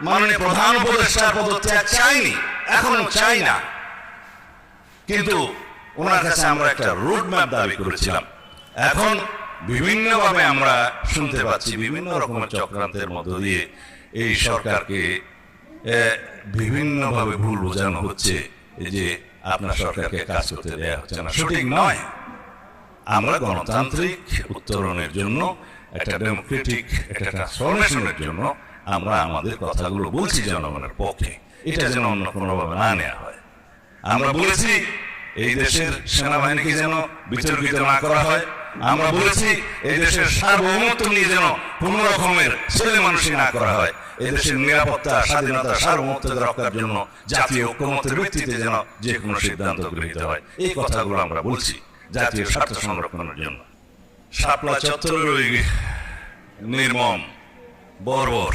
মাননীয় প্রধান উপদেষ্টার পদত্যাগ চাইনি, এখনো চাই না, কিন্তু ওনার কাছে আমরা একটা রুট ম্যাপ দাবি করেছিলাম। এখন বিভিন্নভাবে আমরা শুনতে পাচ্ছি বিভিন্ন রকমের চক্রান্তের মধ্য দিয়ে এই সরকারকে বিভিন্নভাবে ভুল বোঝানো হচ্ছে যে আপনার সরকারকে কাজ করতে দেওয়া হচ্ছে না। সঠিক নয়। আমরা গণতান্ত্রিক উত্তরণের জন্য, একটা ডেমোক্রেটিক একটা ট্রান্সফরমেশনের জন্য আমরা আমাদের কথাগুলো বলছি জনগণের পক্ষে, এটা যেন অন্য কোনোভাবে না নেওয়া হয়। আমরা বলেছি এই দেশের সেনাবাহিনীকে যেন বিতর্কিত না করা হয়। আমরা বলেছি এই দেশের সার্বভৌমত্ব নিয়ে যেন কোন রকমের ছেলে মানুষই না করা হয়। এই দেশের নিরাপত্তা, স্বাধীনতা, সার্বভৌমত্ব রক্ষার জন্য জাতীয় ঐক্যমত্যের ভিত্তিতে যেন যে কোনো সিদ্ধান্ত গৃহীত হয়। এই কথাগুলো আমরা বলছি জাতীয় স্বার্থ সংরক্ষণের জন্য। শাপলা চত্বরের ওই নির্মম, বর্বর